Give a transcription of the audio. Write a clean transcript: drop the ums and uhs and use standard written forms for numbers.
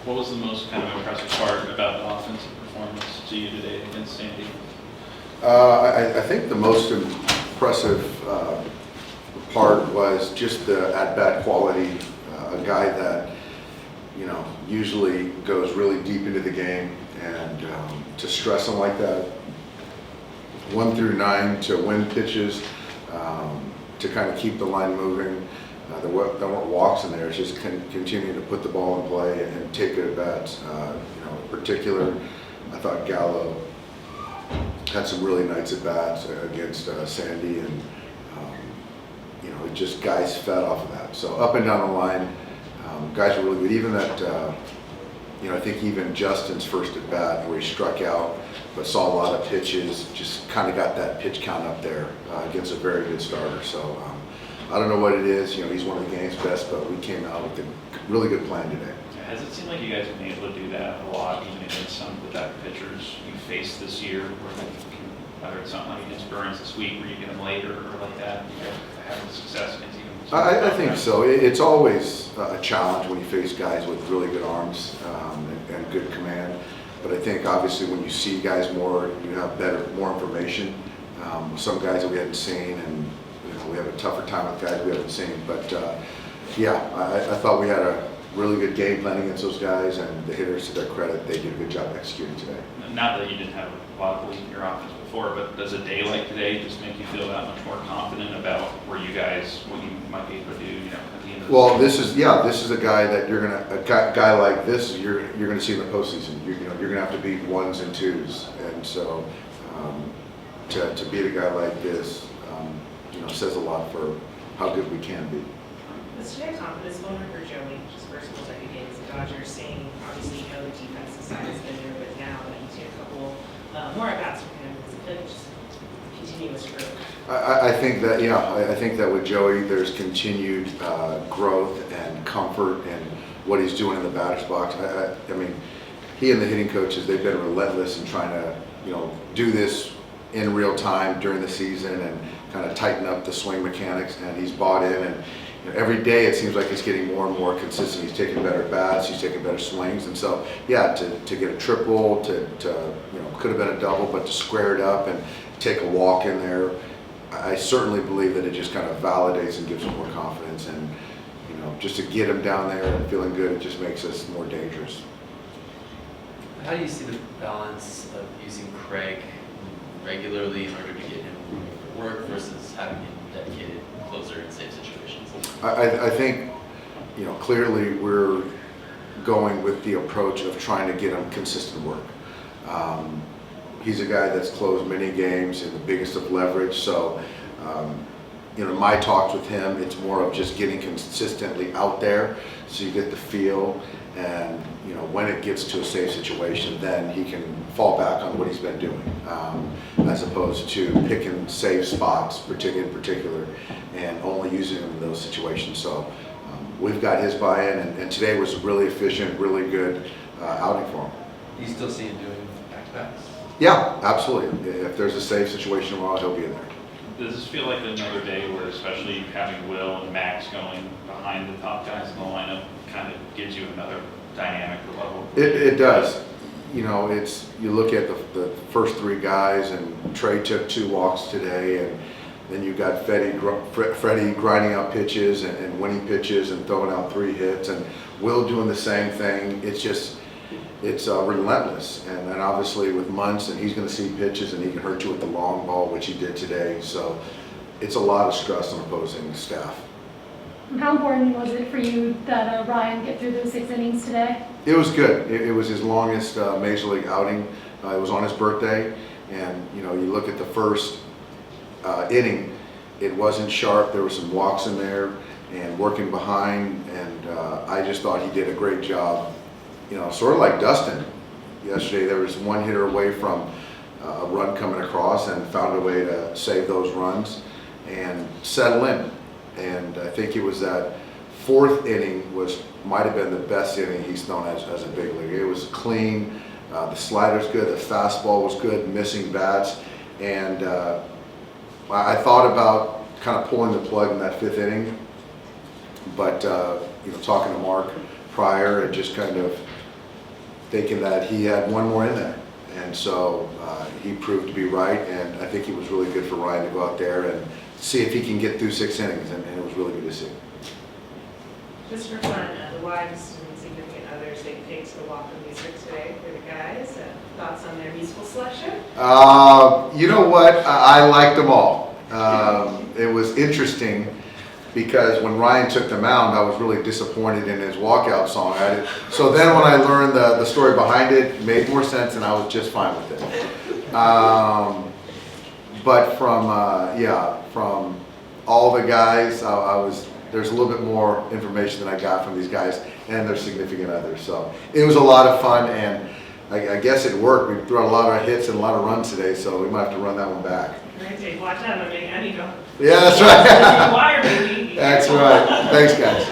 What was the most kind of impressive part about the offensive performance to you today against Sandy? I think the most impressive part was just the at-bat quality. A guy that, you know, usually goes really deep into the game, and to stress him like that, 1 through 9, to win pitches, to kind of keep the line moving. There weren't walks in there. It's just continue to put the ball in play and take good at bats. You know, in particular, I thought Gallo had some really nice at bats against Sandy, and you know, it just guys fed off of that. So up and down the line, guys were really good. Even that, you know, I think even Justin's first at bat where he struck out, but saw a lot of pitches, just kind of got that pitch count up there against a very good starter. So I don't know what it is. You know, he's one of the game's best, but we came out with a really good plan today. Has it seemed like you guys have been able to do that a lot, even against some of the better pitchers you faced this year, whether it's something like against Burns this week where you get them later or like that, you guys having success against even? I think so. It's always a challenge when you face guys with really good arms and good command. But I think obviously when you see guys more, you have more information. Some guys that we hadn't seen, and you know, we have a tougher time with guys we haven't seen. But yeah, I thought we had a really good game plan against those guys, and the hitters, to their credit, they did a good job executing today. Not that you didn't have a lot of belief in your offense before, but does a day like today just make you feel that much more confident about where you guys, what you might be able to do, you know, at the end of the season? This is a guy that a guy like this, you're gonna see in the postseason. You know, you're gonna have to beat 1s and 2s, and so to beat a guy like this, you know, says a lot for how good we can be. Was today a confidence moment for Joey, just first consecutive games of Dodgers, saying, obviously, you know, the defensive side has been there, but now that he's seen a couple more at-bats from him, it's been just continuous growth? I think that, yeah, I think that with Joey, there's continued growth and comfort in what he's doing in the batter's box. I mean, he and the hitting coaches, they've been relentless in trying to, you know, do this in real time during the season and kind of tighten up the swing mechanics, and he's bought in, and you know, every day it seems like he's getting more and more consistent. He's taking better bats, he's taking better swings, and so yeah, to get a triple, to you know, could have been a double, but to square it up and take a walk in there, I certainly believe that it just kind of validates and gives him more confidence, and you know, just to get him down there and feeling good, it just makes us more dangerous. How do you see the balance of using Craig regularly in order to get him work versus having him dedicated closer in safe situations? I think, you know, clearly we're going with the approach of trying to get him consistent work. He's a guy that's closed many games in the biggest of leverage, so you know, my talks with him, it's more of just getting consistently out there so you get the feel, and you know, when it gets to a safe situation, then he can fall back on what he's been doing, as opposed to picking safe spots in particular and only using them in those situations. So we've got his buy-in, and today was really efficient, really good outing for him. Do you still see him doing back-to-backs? Yeah, absolutely. If there's a safe situation tomorrow, he'll be in there. Does this feel like another day where, especially having Will and Max going behind the top guys in the lineup, kind of gives you another dynamic level? It does. You know, it's, you look at the first 3 guys, and Trey took 2 walks today, and then you got Freddie grinding out pitches and winning pitches and throwing out 3 hits, and Will doing the same thing. It's relentless, and obviously with Muntz, and he's going to see pitches, and he can hurt you with the long ball, which he did today. So it's a lot of stress on opposing staff. How important was it for you that Ryan get through those 6 innings today? It was good. It was his longest major league outing. It was on his birthday, and you know, you look at the first inning, it wasn't sharp. There were some walks in there and working behind, and I just thought he did a great job. You know, sort of like Dustin yesterday. There was 1 hitter away from a run coming across, and found a way to save those runs and settle in. And I think it was that 4th inning might have been the best inning he's thrown as a big leaguer. It was clean. The slider's good. The fastball was good. Missing bats, and I thought about kind of pulling the plug in that 5th inning, but you know, talking to Mark prior, it just kind of thinking that he had one more in there. And so he proved to be right, and I think he was really good for Ryan to go out there and see if he can get through 6 innings, and it was really good to see. Just for fun, the wives and significant others, they picked the walk of music today for the guys. Thoughts on their musical selection? You know what? I liked them all. It was interesting because when Ryan took the mound, I was really disappointed in his walkout song. So then when I learned the story behind it, it made more sense, and I was just fine with it. But from all the guys, there's a little bit more information than I got from these guys and their significant others. So it was a lot of fun, and I guess it worked. We threw out a lot of hits and a lot of runs today, so we might have to run that one back. Great, Dave. Watch out, I need to. Yeah, that's right. Wire, baby. That's right. Thanks, guys.